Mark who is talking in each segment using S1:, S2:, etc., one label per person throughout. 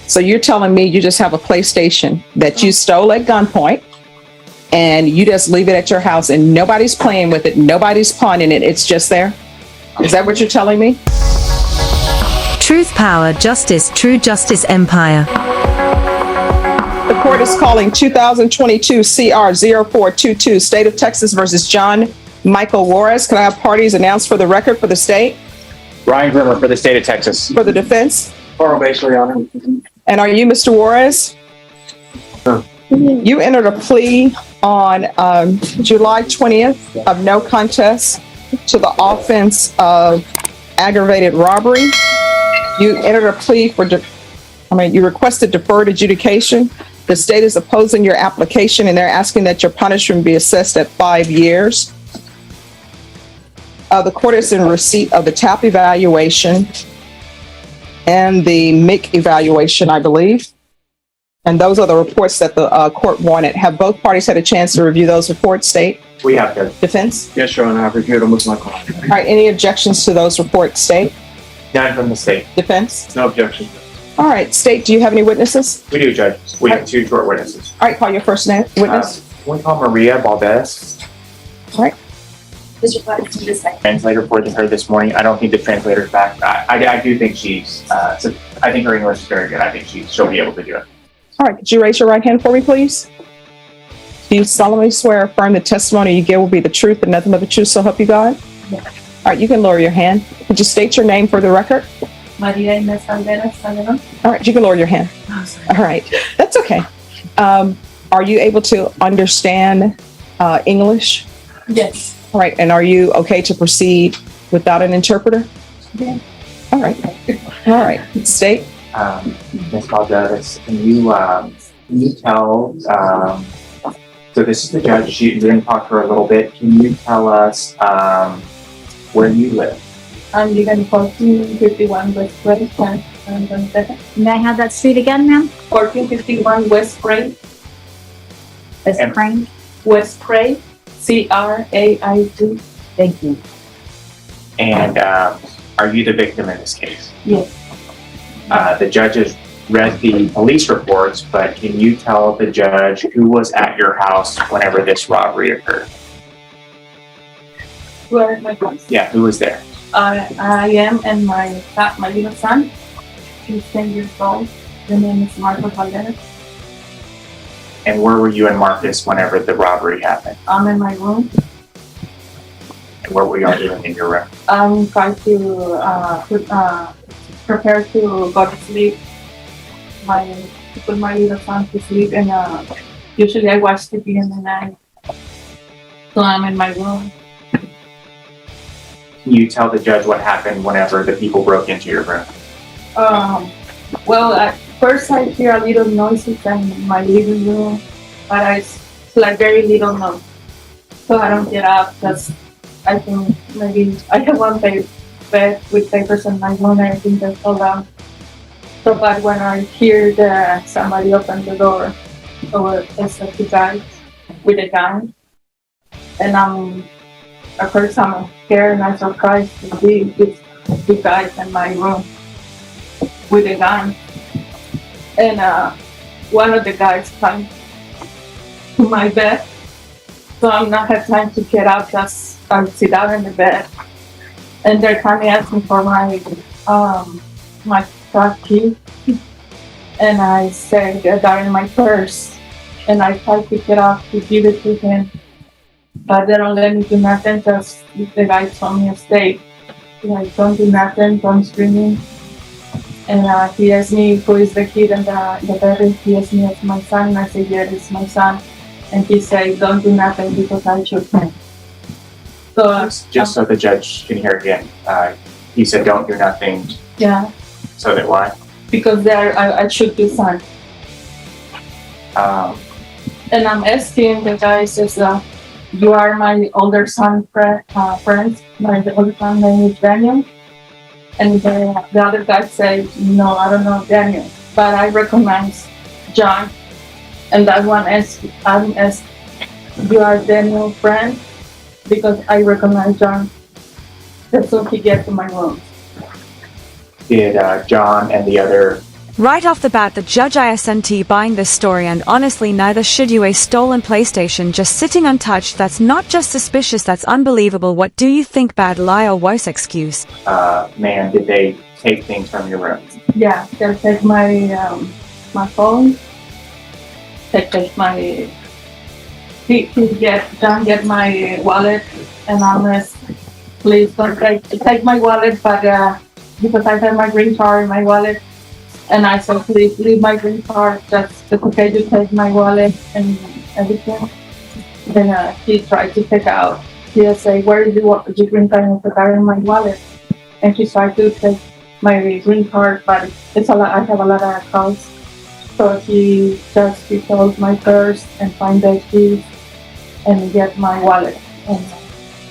S1: So you're telling me you just have a PlayStation that you stole at gunpoint and you just leave it at your house and nobody's playing with it, nobody's pawning it, it's just there? Is that what you're telling me?
S2: Truth, power, justice, true justice empire.
S1: The court is calling 2022 CR 0422, State of Texas versus John Michael Juarez. Can I have parties announced for the record for the state?
S3: Ryan Grimmer for the state of Texas.
S1: For the defense?
S3: Carl Basley, Your Honor.
S1: And are you Mr. Juarez?
S3: No.
S1: You entered a plea on July 20th of no contest to the offense of aggravated robbery. You entered a plea for, you requested deferred adjudication. The state is opposing your application and they're asking that your punishment be assessed at 5 years. The court is in receipt of the TAP evaluation and the MIC evaluation, I believe. And those are the reports that the court wanted. Have both parties had a chance to review those reports, state?
S3: We have to.
S1: Defense?
S3: Yes, Your Honor. I've reviewed them with my client.
S1: All right, any objections to those reports, state?
S3: None from the state.
S1: Defense?
S3: No objection.
S1: All right, state, do you have any witnesses?
S3: We do, Judge. We have 2 short witnesses.
S1: All right, call your first name, witness.
S3: One called Maria Valdez.
S1: All right.
S4: Mr. Flores, you just say.
S3: Translator for her this morning. I don't think the translator's back. I do think she's, I think her English is very good. I think she'll be able to do it.
S1: All right, could you raise your right hand for me, please? Do you solemnly swear or affirm the testimony you give will be the truth and nothing but the truth, so help you God?
S4: Yes.
S1: All right, you can lower your hand. Could you state your name for the record?
S4: Maria Inés Calderas Calderon.
S1: All right, you can lower your hand.
S4: Oh, sorry.
S1: All right, that's okay. Are you able to understand English?
S4: Yes.
S1: All right, and are you okay to proceed without an interpreter?
S4: Yeah.
S1: All right, all right, state.
S3: Ms. Valdez, can you tell, so this is the judge, she didn't talk to her a little bit. Can you tell us where you live?
S4: I'm living 1451 West Gray, San Antonio.
S5: May I have that street again, ma'am?
S4: 1451 West Gray,
S5: It's
S3: And-
S5: Crane.
S4: West Gray, CRAIT.
S5: Thank you.
S3: And are you the victim in this case?
S4: Yes.
S3: The judge has read the police reports, but can you tell the judge who was at your house whenever this robbery occurred?
S4: Where are my house?
S3: Yeah, who was there?
S4: I am and my little son. He's 10 years old. The name is Marco Calderas.
S3: And where were you and Marcus whenever the robbery happened?
S4: I'm in my room.
S3: And what were y'all doing in your room?
S4: I'm trying to prepare to go to sleep. To put my little son to sleep, and usually I watch TV in the night. So I'm in my room.
S3: Can you tell the judge what happened whenever the people broke into your room?
S4: Well, at first I hear a little noises in my living room, but it's like very little noise. So I don't get up because I think maybe I have one bed with papers in my room and everything just fall down. So, but when I hear somebody open the door, or it's like 2 guys with a gun, and at first I'm scared and I'm surprised to see these 2 guys in my room with a gun. And one of the guys comes to my bed, so I'm not have time to get up, just sit down in the bed. And they're kind of asking for my car key, and I say they're in my purse, and I try to pick it up to give it to him, but they don't let me do nothing. Just the guy told me to stay, like don't do nothing, don't scream. And he asked me who is the kid in the bed. He asked me it's my son, and I said yeah, it's my son, and he said don't do nothing because I shoot him. So
S3: Just so the judge can hear again, he said don't do nothing.
S4: yeah,
S3: So that why?
S4: because I shoot his son. And I'm asking the guy, says, you are my older son friends. My older son name is Daniel. And the other guy said, no, I don't know Daniel, but I recognize John. And that one asked, you are Daniel's friend? Because I recognize John. That's when he gets to my room.
S3: Did John and the other
S6: Right off the bat, the judge isn't buying this story, and honestly neither should you. A stolen PlayStation just sitting untouched, that's not just suspicious, that's unbelievable. What do you think? Bad lie or worse excuse?
S3: Ma'am, did they take things from your room?
S4: Yeah, they take my phone. They take my. He get my wallet, and I'm like, please don't take my wallet, but because I have my green card in my wallet, and I said, please leave my green card. It's okay to take my wallet and everything. Then he tried to take out. He said, where is your green card? And I in my wallet, and he tried to take my green card, but it's a lot. I have a lot of cards, so he stole my purse and find the keys and get my wallet.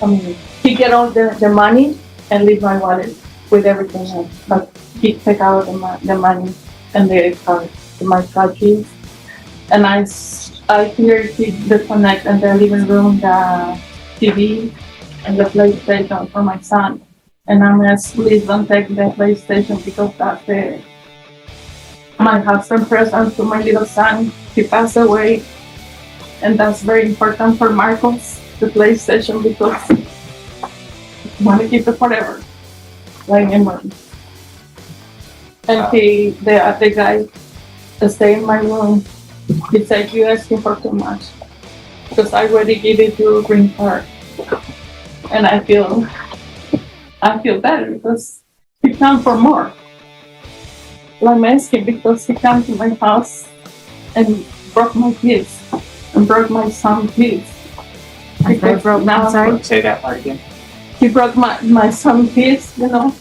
S4: And he get all the money and leave my wallet with everything else. But he take out the money and the card, my car keys. And I hear he disconnect in the living room the TV and the PlayStation for my son. And I'm gonna please don't take the PlayStation because that's my husband present to my little son. He passed away, and that's very important for Marcos, the PlayStation, because I want to keep it forever, like memory. And the guy that stay in my room, he said, you asking for too much, because I already gave it to a green card, and I feel better because he come for more. I'm asking because he came to my house and broke my keys and broke my son's keys.
S5: I'm sorry.
S3: Say that part again.
S4: He broke my son's keys, you know.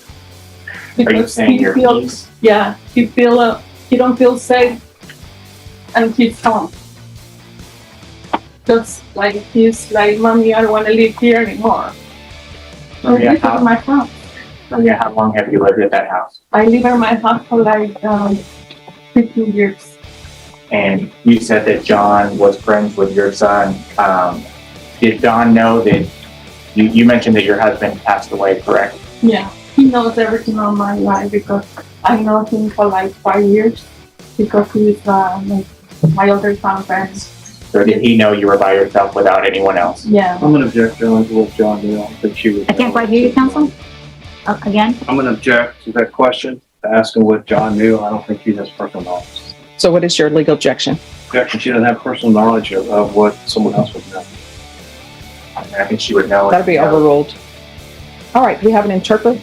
S3: Are you saying your keys?
S4: Yeah, he don't feel safe, and he's home. Just like he's like, mommy, I don't want to live here anymore.
S3: Maria,
S4: This is my house.
S3: Maria, how long have you lived at that house?
S4: I live in my house for like 15 years.
S3: And you said that John was friends with your son. Did Don know that you mentioned that your husband passed away, correct?
S4: Yeah, he knows everything on my life because I know him for like 5 years because he's my older son friend.
S3: So did he know you were by yourself without anyone else?
S4: Yeah.
S7: I'm gonna object to what John did. I don't think she was.
S5: I can't quite hear you, counsel. Again?
S7: I'm gonna object to that question, to asking what John knew. I don't think he has personal knowledge.
S1: So what is your legal objection?
S7: Objection, she doesn't have personal knowledge of what someone else would know.
S3: I think she would know.
S1: That'll be overruled. All right, do we have an interpreter?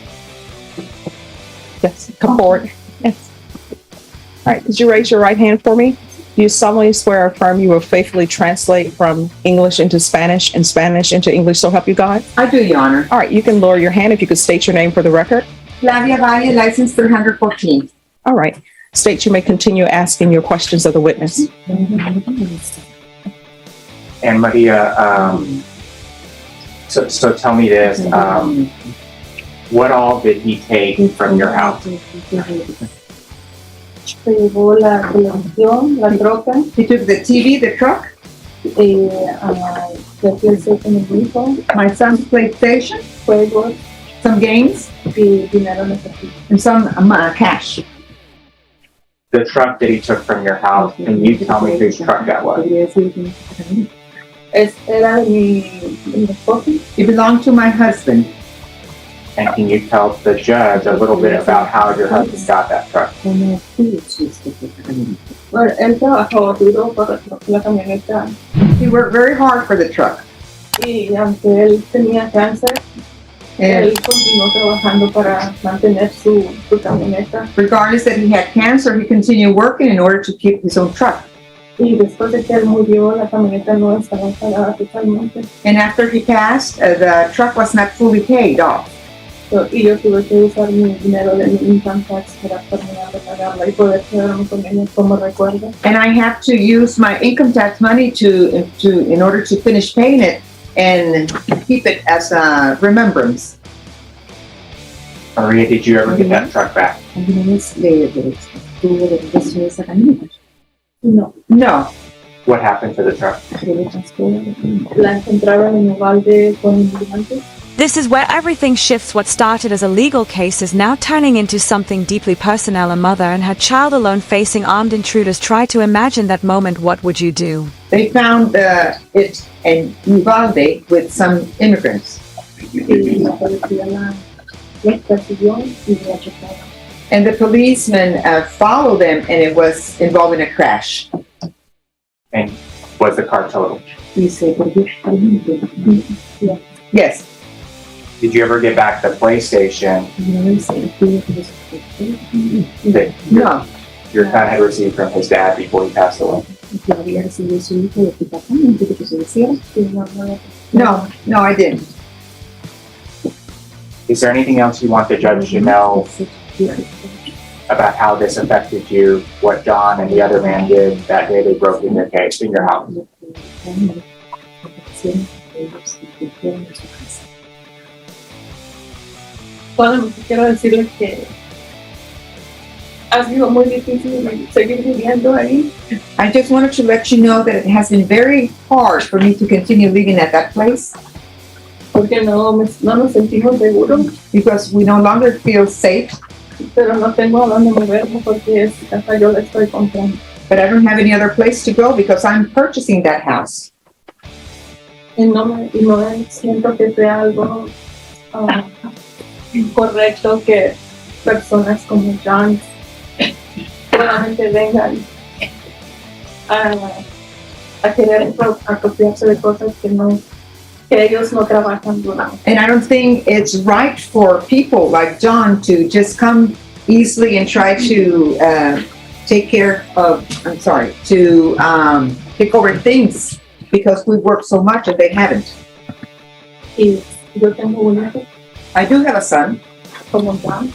S1: Yes, come forward. Yes. All right, could you raise your right hand for me? Do you solemnly swear or affirm you will faithfully translate from English into Spanish and Spanish into English, so help you God?
S8: I do, Your Honor.
S1: All right, you can lower your hand if you could state your name for the record.
S8: Flavia Valle, license 314.
S1: All right, state you may continue asking your questions of the witness.
S3: And Maria, so tell me this, what all did he take from your house?
S4: Se llevó la televisión, la troca,
S8: He took the TV, the truck,
S4: the PlayStation en grupo,
S8: my son's PlayStation,
S4: juegos
S8: some games,
S4: y dinero en efectivo.
S8: and some cash.
S3: The truck that he took from your house, can you tell me whose truck that was?
S4: Era de mi esposo.
S8: It belonged to my husband.
S3: And can you tell the judge a little bit about how your husband got that truck?
S4: Bueno, él trabajó duro por la camioneta
S8: He worked very hard for the truck.
S4: y aunque él tenía cáncer,
S8: And
S4: él continuó trabajando para mantener su camioneta.
S8: regardless that he had cancer, he continued working in order to keep his own truck.
S4: Y después de que él murió, la camioneta no estaba pagada totalmente.
S8: And after he passed, the truck was not fully paid off.
S4: Y yo tuve que usar mi dinero de mi income tax para terminar de pagarla y poder quedarme con ella como recuerdo.
S8: And I have to use my income tax money in order to finish paying it and keep it as a remembrance.
S3: Maria, did you ever get that truck back?
S4: No,
S8: No.
S3: What happened to the truck?
S4: la encontraron en el balde con inmigrantes.
S6: This is where everything shifts. What started as a legal case is now turning into something deeply personal. A mother and her child alone facing armed intruders. Try to imagine that moment. What would you do?
S8: They found it in Uvalde with some immigrants. And the policeman followed them, and it was involved in a crash.
S3: And was the car totaled?
S8: Yes.
S3: Did you ever get back the PlayStation that
S8: No.
S3: your son had received from his dad before he passed away?
S8: No, I didn't.
S3: Is there anything else you want the judge to know about how this affected you, what John and the other man did that day they broke in your case, in your house?
S4: Bueno, quiero decirles que ha sido muy difícil seguir viviendo ahí.
S8: I just wanted to let you know that it has been very hard for me to continue living at that place
S4: Porque no nos sentimos seguros,
S8: because we no longer feel safe,
S4: pero no tengo a dónde moverme porque hasta yo la estoy comprando.
S8: but I don't have any other place to go because I'm purchasing that house.
S4: Y no siento que sea algo incorrecto que personas como John solamente vengan a querer apropiarse de cosas que ellos no trabajan durante.
S8: And I don't think it's right for people like John to just come easily and try to take over things because we work so much and they haven't.
S4: Y yo tengo un hijo
S8: I do have a son,
S4: como John,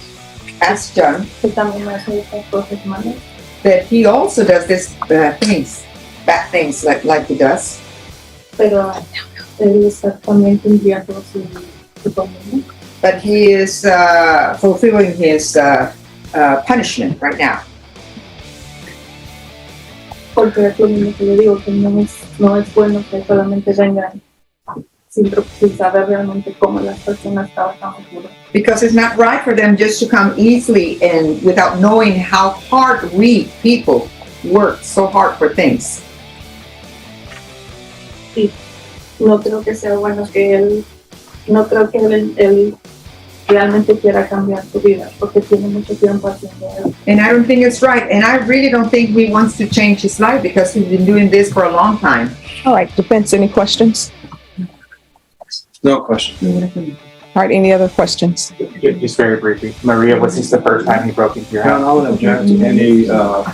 S8: as John,
S4: que también hace estas cosas malas.
S8: that he also does this bad things like he does.
S4: Pero él está también cumpliendo su condena.
S8: But he is fulfilling his punishment right now.
S4: Porque es lo mismo que le digo, que no es bueno que solamente vengan sin saber realmente cómo las personas trabajan.
S8: Because it's not right for them just to come easily and without knowing how hard we people work so hard for things.
S4: No creo que sea bueno que él realmente quiera cambiar su vida, porque tiene mucho tiempo haciendo eso.
S8: And I don't think it's right. And I really don't think he wants to change his life because he's been doing this for a long time.
S1: All right, defense, any questions?
S7: No question.
S1: All right, any other questions?
S3: Just very briefly, Maria, was this the first time he broke into your
S7: John,
S3: house?
S7: I would object to any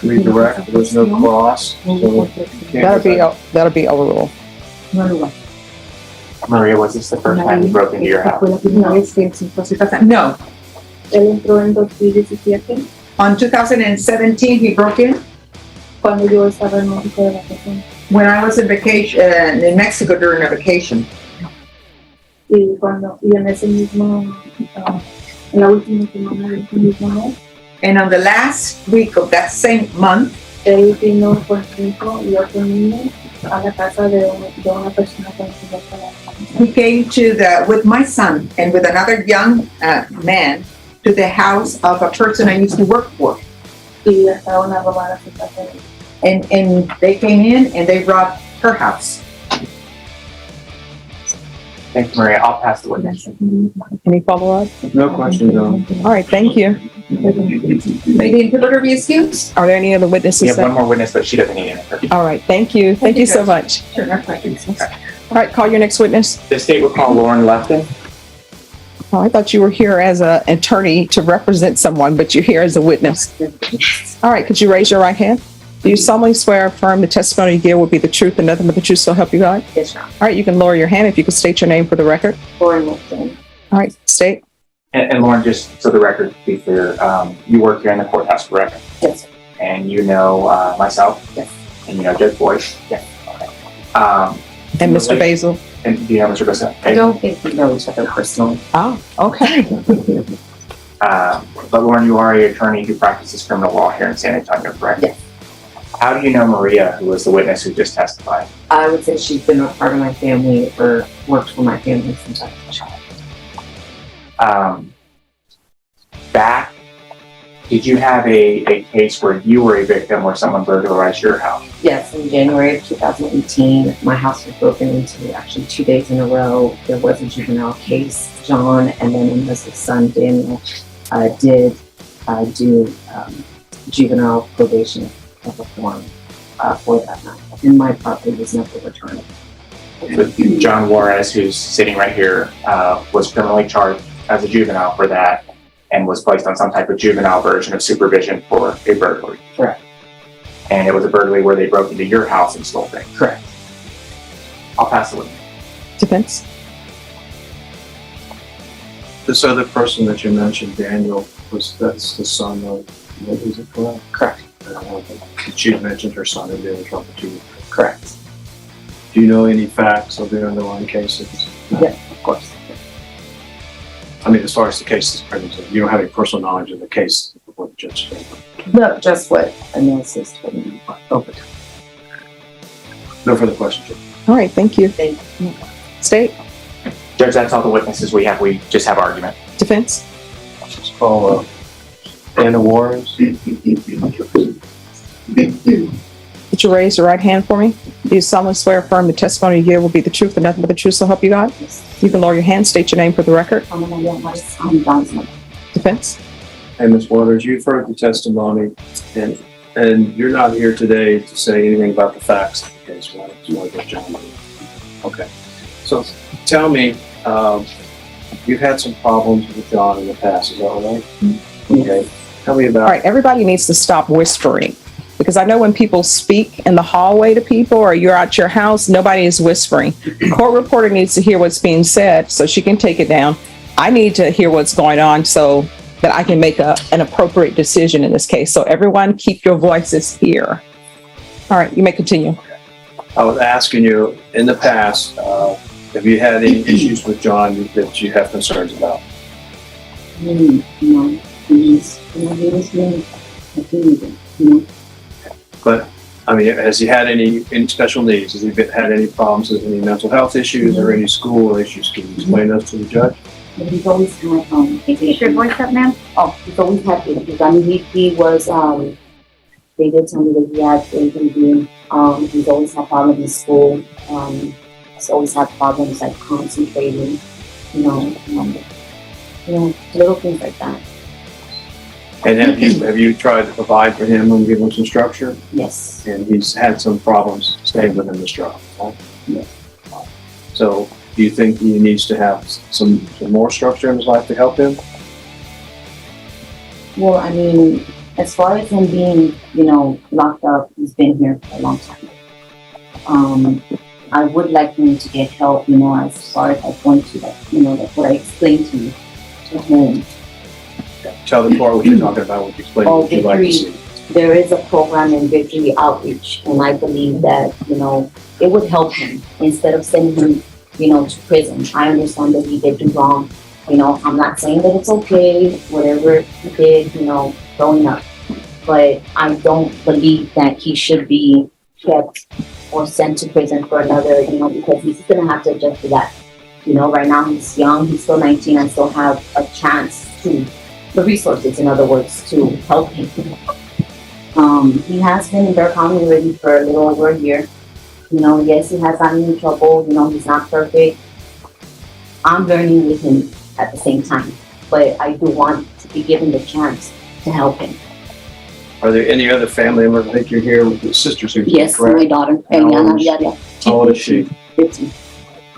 S7: redirect. There's no cross. So
S1: That'll be overruled.
S3: Maria, was this the first time he broke into your house?
S8: No.
S4: Él entró en 2017,
S8: On 2017, he broke in
S4: cuando yo estaba en México de vacaciones.
S8: when I was in vacation in Mexico during a vacation.
S4: Y en ese mismo, en la última semana de ese mismo mes,
S8: And on the last week of that same month,
S4: él vino con su hijo y otro niño a la casa de una persona con quien yo trabajaba.
S8: he came with my son and with another young man to the house of a person I used to work for.
S4: Y estaban a robar a su casa.
S8: And they came in and they robbed her house.
S3: Thank you, Maria. I'll pass the witness.
S1: Any follow-up?
S7: No question, John.
S1: All right, thank you.
S8: May the interpreter be excused?
S1: Are there any other
S3: We
S1: witnesses?
S3: have one more witness, but she doesn't need an interview.
S1: All right, thank you. Thank you so much.
S8: Sure, no questions.
S1: All right, call your next witness.
S3: The state will call Lauren Lefton.
S1: Oh, I thought you were here as an attorney to represent someone, but you're here as a witness. All right, could you raise your right hand? Do you solemnly swear or affirm the testimony you give will be the truth and nothing but the truth, so help you God?
S8: Yes, sir.
S1: All right, you can lower your hand if you could state your name for the record.
S8: Lauren Wilson.
S1: All right, state.
S3: And Lauren, just so the record to be clear, you work here in the courthouse, correct?
S8: Yes, sir.
S3: And you know myself?
S8: Yes.
S3: And you know Judge Boyce?
S8: Yes.
S3: Okay.
S1: And Mr. Basil.
S3: And do you know Mr. Basil?
S8: I don't think we know each other personally.
S1: Oh, okay.
S3: But Lauren, you are an attorney who practices criminal law here in San Antonio, correct?
S8: Yes.
S3: How do you know Maria, who was the witness who just testified?
S8: I would say she's been a part of my family or worked for my family since I was a child.
S3: Back, did you have a case where you were a victim where someone burglarized your house?
S9: Yes, in January of 2018, my house was broken into actually 2 days in a row. There was a juvenile case. John and then his son Daniel did do juvenile probation reform for that night. And my property was never returned.
S3: John Juarez, who's sitting right here, was criminally charged as a juvenile for that and was placed on some type of juvenile version of supervision for a burglary.
S9: Correct.
S3: And it was a burglary where they broke into your house and stole things.
S9: Correct.
S3: I'll pass the witness.
S1: Defense?
S7: This other person that you mentioned, Daniel, that's the son of, is it correct?
S9: Correct.
S7: She had mentioned her son had been in trouble too.
S9: Correct.
S7: Do you know any facts of the underlying cases?
S9: Yes, of course.
S7: I mean, as far as the case is concerned, you don't have any personal knowledge of the case before the judge stated.
S9: No, just what Anil's told me over time.
S7: No further questions, Judge.
S1: All right, thank you.
S9: Thank you.
S1: State?
S3: Judge, that's all the witnesses we have. We just have argument.
S1: Defense?
S7: Let's call Anna Juarez.
S1: Would you raise your right hand for me? Do you solemnly swear or affirm the testimony you give will be the truth and nothing but the truth, so help you God?
S9: Yes.
S1: You can lower your hand, state your name for the record.
S9: I'm John's mother.
S1: Defense?
S7: Hey, Ms. Waters, you've heard the testimony, and you're not here today to say anything about the facts of the case, right? You want to get John. Okay. So tell me, you've had some problems with John in the past, is that right? Okay. Tell me
S1: All
S7: about.
S1: right, everybody needs to stop whispering. Because I know when people speak in the hallway to people or you're at your house, nobody is whispering. Court reporter needs to hear what's being said so she can take it down. I need to hear what's going on so that I can make an appropriate decision in this case. So everyone keep your voices here. All right, you may continue.
S7: I was asking you, in the past, have you had any issues with John that you have concerns about?
S9: He was being a teenager,
S7: But, I mean, has he had any special needs? Has he had any problems with any mental health issues or any school issues? Can you explain those to the judge?
S5: But he's always had, is your voice up, ma'am?
S9: Oh, he's always had issues. I mean, he was, they did tell me that he had ADD. He's always had problems in school. He's always had problems like concentrating, little things like that.
S7: And have you tried to provide for him and give him some structure?
S9: Yes.
S7: And he's had some problems staying within the structure, right?
S9: Yes.
S7: So do you think he needs to have some more structure in his life to help him?
S9: Well, I mean, as far as him being, locked up, he's been here for a long time. I would like him to get help, as far as like going to like what I explained to you, to home.
S7: Tell the court what you're talking about, what you explain, what you'd like to see.
S9: There is a program in Victory Outreach, and I believe that, it would help him instead of sending him, to prison. I understand that he did do wrong. I'm not saying that it's okay, whatever he did, growing up. But I don't believe that he should be kept or sent to prison for another, because he's going to have to adjust to that. Right now he's young, he's still 19, I still have a chance the resources, in other words, to help him. He has been in Bear County already for a little over a year. Yes, he has gotten in trouble. He's not perfect. I'm learning with him at the same time, but I do want to be given the chance to help him.
S7: Are there any other family members? I think you're here with your sister, Susan,
S9: Yes,
S7: correct?
S9: my daughter.
S7: How old is she?
S9: 15.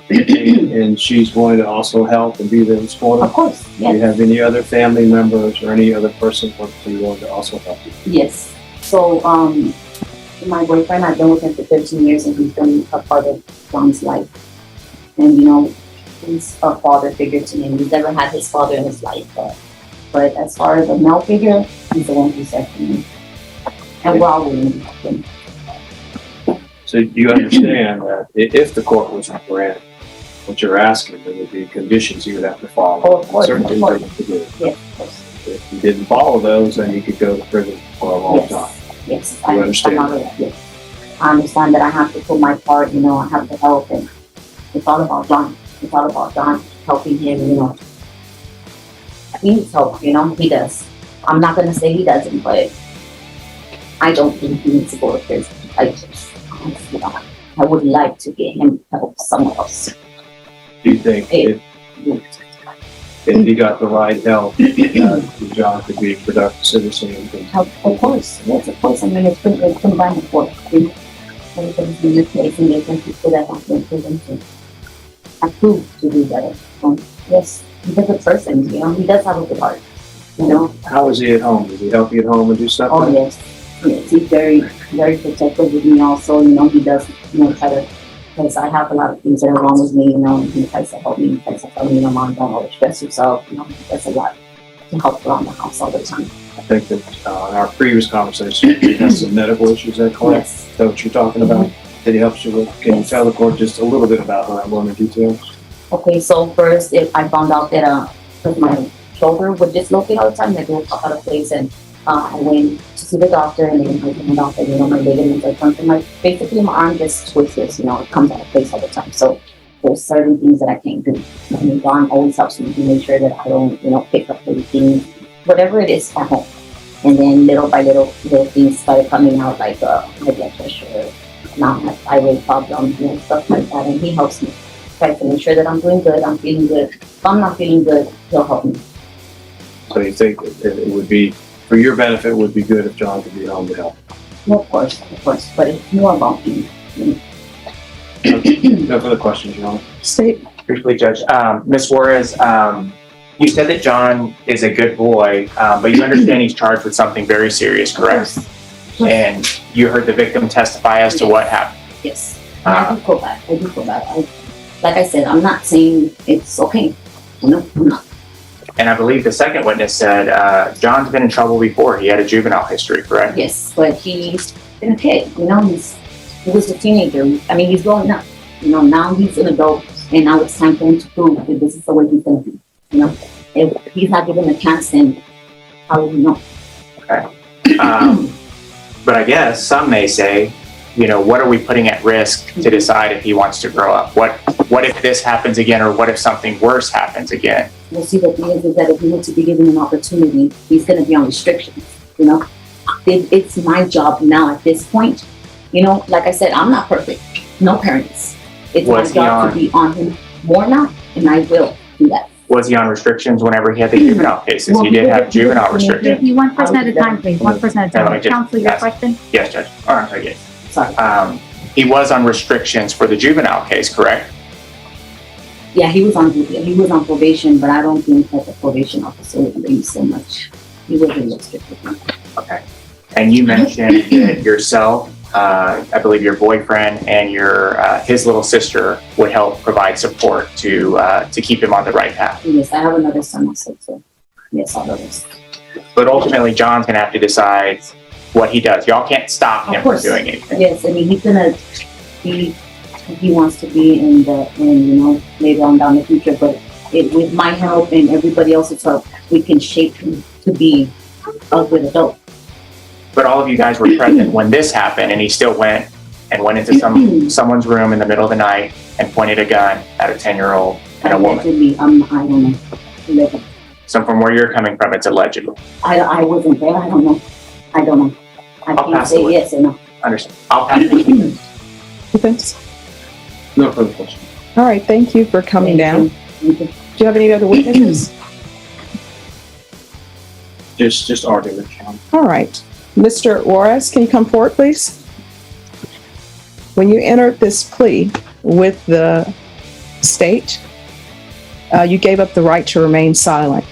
S7: And she's going to also help and be there in support?
S9: Of course,
S7: Do you
S9: yes.
S7: have any other family members or any other person who you want to also help you?
S9: Yes. So, my boyfriend, I've been with him for 13 years and he's been a part of John's life. And, he's a father figure to him. He's never had his father in his life. But as far as a male figure, he's the one who's there for me. And we're all willing to help him.
S7: So you understand that if the court was to grant what you're asking, there would be conditions you would have to follow.
S9: Oh, of course,
S7: Certain
S9: of
S7: things
S9: course.
S7: you have to do.
S9: Yes, of course.
S7: If you didn't follow those, then you could go to prison for a long time.
S9: Yes,
S7: You understand
S9: all of that. Yes. I understand that I have to put my part, I have to help, and it's all about John. It's all about John, helping him, he needs help, you know, he does. I'm not gonna say he doesn't, but I don't think he needs to go to prison. I just, honestly, I would like to get him help somewhere else.
S7: Do you think if he got the right help, John could be a productive citizen?
S9: Of course, yes, of course. I mean, it's combined for everybody's in this place and there's people that have been prison to approve to do better. Yes, he's a good person, you know, he does have a good heart, you know.
S7: How is he at home? Does he help you at home and do stuff?
S9: Oh, yes, yes, he's very, very protective with me also, you know, he does, you know, try to, because I have a lot of things that are wrong with me, you know, and he tries to help me, he tries to tell me, you know, Mom, don't overstress yourself, you know, that's a lot to help around the house all the time.
S7: I think that in our previous conversation, you had some medical issues, is that correct?
S9: Yes.
S7: Is that what you're talking about? That he helps you with? Can you tell the court just a little bit about that, more in detail?
S9: Okay, so first, I found out that with my shoulder would dislocate all the time, like it would pop out of place, and I went to see the doctor, and then I found out that, you know, my ligaments are something basically my arm just twists, you know, it comes out of place all the time. So there's certain things that I can't do. I mean, Don always helps me to make sure that I don't, you know, pick up anything, whatever it is at home. And then little by little things started coming out, like my blood pressure, now my thyroid problem, you know, stuff like that, and he helps me. Tries to make sure that I'm doing good, I'm feeling good. If I'm not feeling good, he'll help me.
S7: So you think it would be, for your benefit, it would be good if John could be home to help?
S9: Well, of course, but it's more about me.
S7: No further questions, John?
S1: State.
S3: Briefly, Judge. Ms. Juarez, you said that John is a good boy, but you understand he's charged with something very serious, correct? And you heard the victim testify as to what happened.
S9: Yes, and I do feel bad. I do feel bad. Like I said, I'm not saying it's okay. No, I'm not.
S3: And I believe the second witness said John's been in trouble before. He had a juvenile history, correct?
S9: Yes, but he's been a kid. You know, he was a teenager. I mean, he's growing up. You know, now he's an adult, and now it's time for him to prove that this is the way he's going to be. You know, if he's not given a chance, then how will he know?
S3: Okay. But I guess some may say, you know, what are we putting at risk to decide if he wants to grow up? What if this happens again, or what if something worse happens again?
S9: We'll see. The thing is that if he were to be given an opportunity, he's going to be on restrictions. You know, it's my job now at this point. You know, like I said, I'm not perfect. No parents. It's my job to be on him more now, and I will do that.
S3: Was he on restrictions whenever he had the juvenile cases?
S9: Well,
S3: he did have juvenile restrictions.
S5: One person at a time, please. One person at a
S3: Let me
S5: time.
S3: just
S5: Counsel, your
S3: ask.
S5: question?
S3: Yes, Judge. All right, okay.
S9: Sorry.
S3: He was on restrictions for the juvenile case, correct?
S9: Yeah, he was on probation, but I don't think that the probation officer would blame so much. He wasn't real strict with me.
S3: Okay. And you mentioned that yourself, I believe your boyfriend and his little sister would help provide support to keep him on the right path.
S9: Yes, I have another son also, so yes, all of us.
S3: But ultimately, John's gonna have to decide what he does. Y'all can't stop him
S9: Of
S3: from
S9: course.
S3: doing anything.
S9: Yes, I mean, he's gonna be, he wants to be in you know, later on down the future, but with my help and everybody else's help, we can shape him to be a good adult.
S3: But all of you guys were present when this happened, and he still went into someone's room in the middle of the night and pointed a gun at a 10-year-old and a woman.
S9: Allegedly, I don't know. Allegedly.
S3: So from where you're coming from, it's allegedly.
S9: I wasn't there, I don't know. I
S3: I'll
S9: can't
S3: pass
S9: say
S3: it.
S9: yes or no.
S3: Understand. I'll pass it.
S1: Defense.
S7: No further questions.
S1: All right, thank you for coming down.
S9: Thank you.
S1: Do you have any other witnesses?
S7: Just argument, John.
S1: All right. Mr. Juarez, can you come forward, please? When you entered this plea with the state, you gave up the right to remain silent.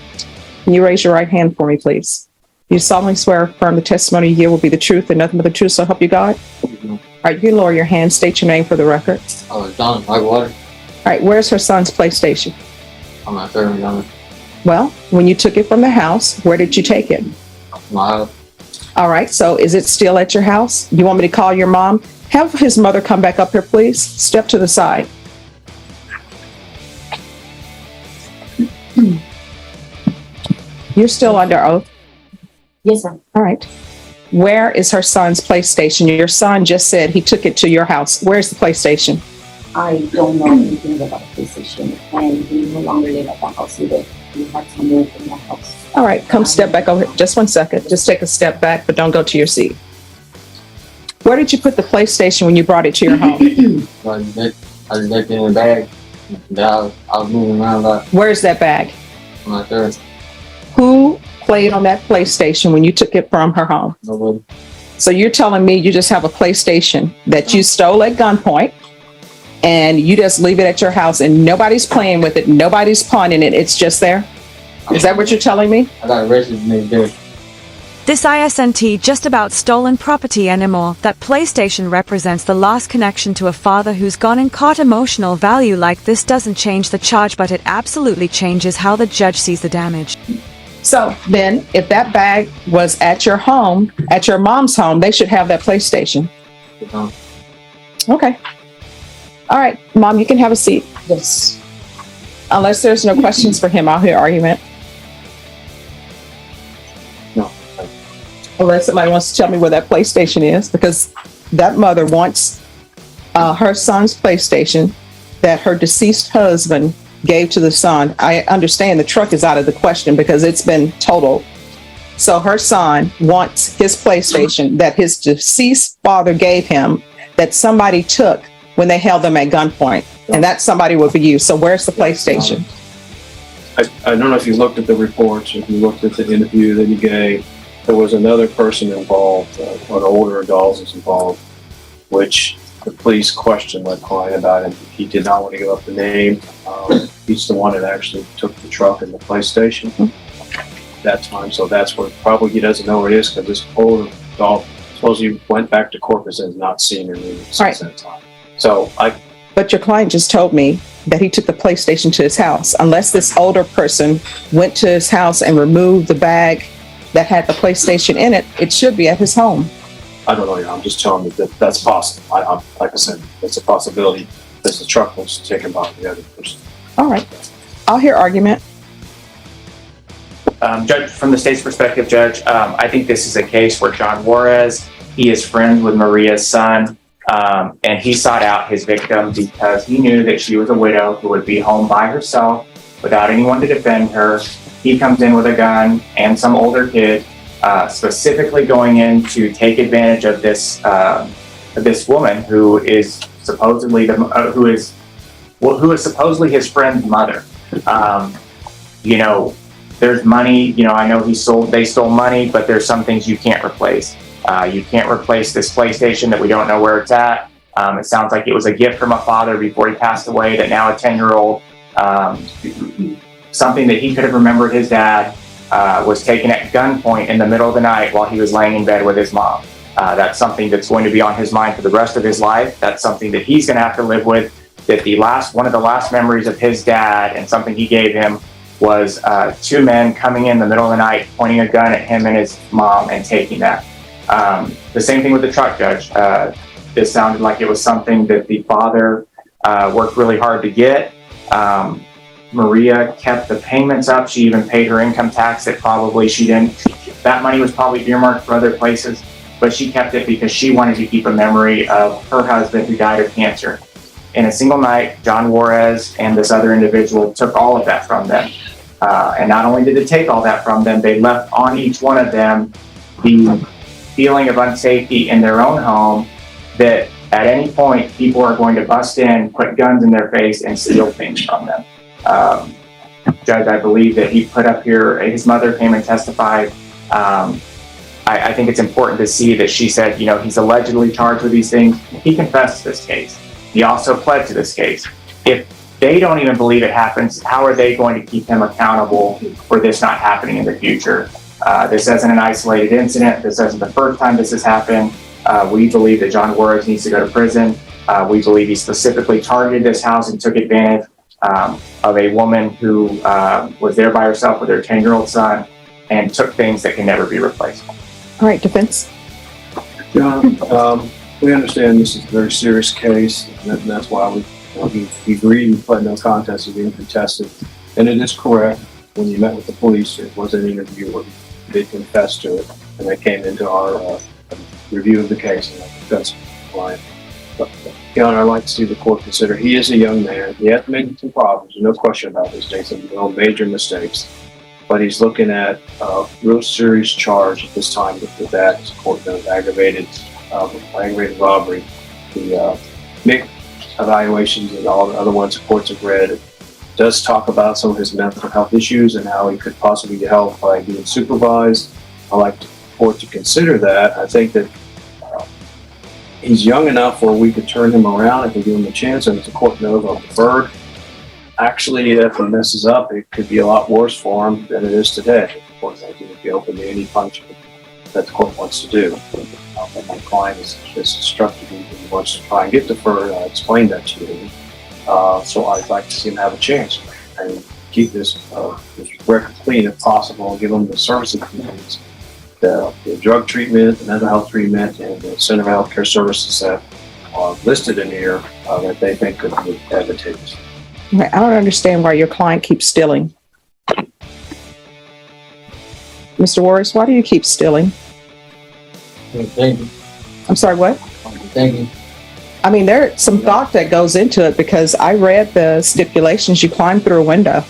S1: Can you raise your right hand for me, please? You solemnly swear or affirm the testimony you give will be the truth and nothing but the truth, so help you God? All right, you can lower your hand, state your name for the record.
S10: John, Whitewater.
S1: All right, where's her son's PlayStation?
S10: I'm not sure, John.
S1: Well, when you took it from the house, where did you take it?
S10: My house.
S1: All right, so is it still at your house? You want me to call your mom? Have his mother come back up here, please. Step to the side. You're still under oath?
S9: Yes, sir.
S1: All right. Where is her son's PlayStation? Your son just said he took it to your house. Where's the PlayStation?
S9: I don't know anything about the PlayStation, and we no longer live at the house either. We had to move from the house.
S1: All right, come step back over here. Just one second. Just take a step back, but don't go to your seat. Where did you put the PlayStation when you brought it to your home?
S10: I left it in the bag. Then I was moving around like
S1: Where's that bag?
S10: I'm not sure.
S1: Who played on that PlayStation when you took it from her home?
S10: Nobody.
S1: So you're telling me you just have a PlayStation that you stole at gunpoint and you just leave it at your house and nobody's playing with it, nobody's pawning it, it's just there? Is that what you're telling me?
S10: I got arrested the next day.
S6: This isn't just about stolen property anymore. That PlayStation represents the last connection to a father who's gone and caught. Emotional value like this doesn't change the charge, but it absolutely changes how the judge sees the damage.
S1: So then, if that bag was at your home, at your mom's home, they should have that PlayStation. Okay. All right, Mom, you can have a seat. Yes. Unless there's no questions for him, I'll hear argument.
S7: No.
S1: Unless somebody wants to tell me where that PlayStation is, because that mother wants her son's PlayStation that her deceased husband gave to the son. I understand the truck is out of the question because it's been totaled. So her son wants his PlayStation that his deceased father gave him that somebody took when they held them at gunpoint. And that somebody would be you. So where's the PlayStation?
S7: I don't know if you looked at the reports, if you looked at the interview that he gave, there was another person involved, an older adult was involved, which the police questioned my client about him. He did not want to give up the name. He's the one that actually took the truck and the PlayStation that time. So that's where probably he doesn't know where it is because this older adult supposedly went back to Corpus and has not seen him since that time. So
S1: But your client just told me that he took the PlayStation to his house. Unless this older person went to his house and removed the bag that had the PlayStation in it, it should be at his home.
S7: I don't know. I'm just telling you that that's possible. Like I said, it's a possibility that the truck was taken by the other person.
S1: All right. I'll hear argument.
S3: Judge, from the state's perspective, Judge, I think this is a case where John Juarez, he is friends with Maria's son, and he sought out his victim because he knew that she was a widow who would be home by herself without anyone to defend her. He comes in with a gun and some older kid, specifically going in to take advantage of this woman who is supposedly who is supposedly his friend's mother. There's money. I know they stole money, but there's some things you can't replace. You can't replace this PlayStation that we don't know where it's at. It sounds like it was a gift from a father before he passed away that now a 10-year-old, something that he could have remembered his dad, was taken at gunpoint in the middle of the night while he was laying in bed with his mom. That's something that's going to be on his mind for the rest of his life. That's something that he's going to have to live with. That one of the last memories of his dad and something he gave him was two men coming in the middle of the night, pointing a gun at him and his mom and taking that. The same thing with the truck, Judge. This sounded like it was something that the father worked really hard to get. Maria kept the payments up. She even paid her income tax that probably she didn't. That money was probably earmarked for other places, but she kept it because she wanted to keep a memory of her husband who died of cancer. In a single night, John Juarez and this other individual took all of that from them. And not only did they take all that from them, they left on each one of them the feeling of unsafety in their own home that at any point people are going to bust in, put guns in their face, and steal things from them. Judge, I believe that he put up here, his mother came and testified. I think it's important to see that she said, he's allegedly charged with these things. He confessed to this case. He also pled to this case. If they don't even believe it happens, how are they going to keep him accountable for this not happening in the future? This isn't an isolated incident. This isn't the first time this has happened. We believe that John Juarez needs to go to prison. We believe he specifically targeted this house and took advantage of a woman who was there by herself with her 10-year-old son and took things that can never be replaced.
S1: All right, defense.
S7: John, we understand this is a very serious case, and that's why we agreed and pled no contest of being contested. And it is correct, when you met with the police, it was an interview where they confessed to it, and they came into our review of the case and I confessed to the client. But, Your Honor, I'd like to see the court consider he is a young man. He has made some problems, no question about this, Jason. Major mistakes. but he's looking at a real serious charge at this time with that. It's a court of aggravated robbery. The MIC evaluations and all the other ones the courts have read does talk about some of his mental health issues and how he could possibly get help by being supervised. I like the court to consider that. I think that he's young enough where we could turn him around if we give him a chance, and if the court knows I'm deferred. Actually, if he messes up, it could be a lot worse for him than it is today. Of course, I think be open to any punishment that the court wants to do. And my client is instructed he wants to try and get deferred. I explained that to him. So I'd like to see him have a chance and keep this record clean if possible, and give him the services he needs, the drug treatment, the mental health treatment, and the Center of Health Care Services that are listed in here that they think could be advantageous.
S1: I don't understand why your client keeps stealing. Mr. Warris, why do you keep stealing?
S10: Thank you.
S1: I'm sorry, what?
S10: Thank you.
S1: I mean, there's some thought that goes into it because I read the stipulations. You climbed through a window.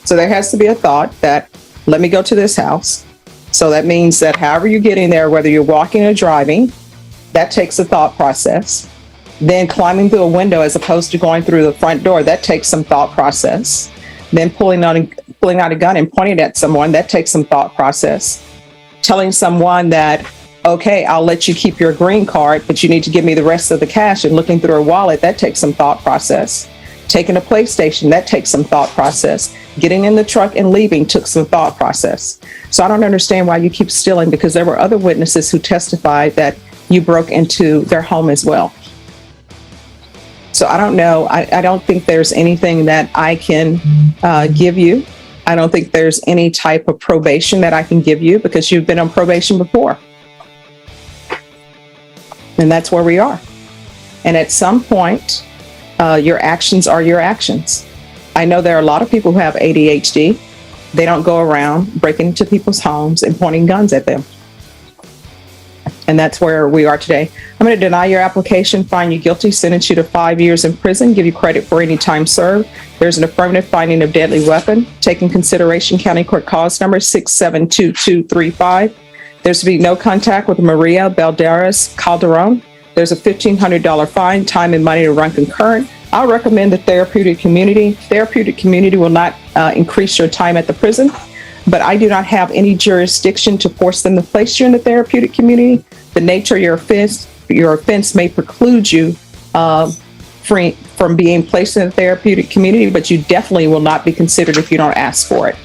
S1: So there has to be a thought that, let me go to this house. So that means that however you get in there, whether you're walking or driving, that takes a thought process. Then climbing through a window as opposed to going through the front door, that takes some thought process. Then pulling out a gun and pointing at someone, that takes some thought process. Telling someone that, okay, I'll let you keep your green card, but you need to give me the rest of the cash, and looking through her wallet, that takes some thought process. Taking a PlayStation, that takes some thought process. Getting in the truck and leaving took some thought process. So I don't understand why you keep stealing, because there were other witnesses who testified that you broke into their home as well. So I don't know. I don't think there's anything that I can give you. I don't think there's any type of probation that I can give you, because you've been on probation before. And that's where we are. And at some point, your actions are your actions. I know there are a lot of people who have ADHD. They don't go around breaking into people's homes and pointing guns at them. And that's where we are today. I'm going to deny your application, find you guilty, sentence you to 5 years in prison, give you credit for any time served. There's an affirmative finding of deadly weapon. Take in consideration County Court Cause number 672235. There's to be no contact with Maria Balderas Calderon. There's a $1,500 fine, time and money to run concurrent. I'll recommend the therapeutic community. Therapeutic community will not increase your time at the prison, but I do not have any jurisdiction to force them to place you in the therapeutic community. The nature of your offense may preclude you from being placed in the therapeutic community, but you definitely will not be considered if you don't ask for it.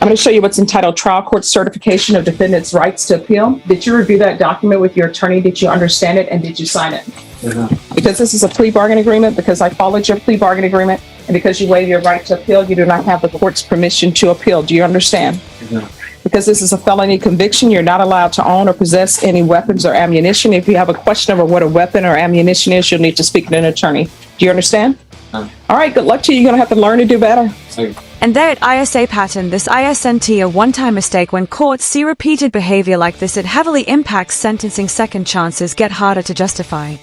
S1: I'm going to show you what's entitled Trial Court Certification of Defendant's Rights to Appeal. Did you review that document with your attorney? Did you understand it? And did you sign it? Because this is a plea bargain agreement, because I followed your plea bargain agreement, and because you waive your right to appeal, you do not have the court's permission to appeal. Do you understand? Because this is a felony conviction, you're not allowed to own or possess any weapons or ammunition. If you have a question over what a weapon or ammunition is, you'll need to speak to an attorney. Do you understand? All right, good luck to you. You're going to have to learn to do better.
S6: And there at ISA pattern, this ISNT a one-time mistake. When courts see repeated behavior like this, it heavily impacts sentencing. Second chances get harder to justify.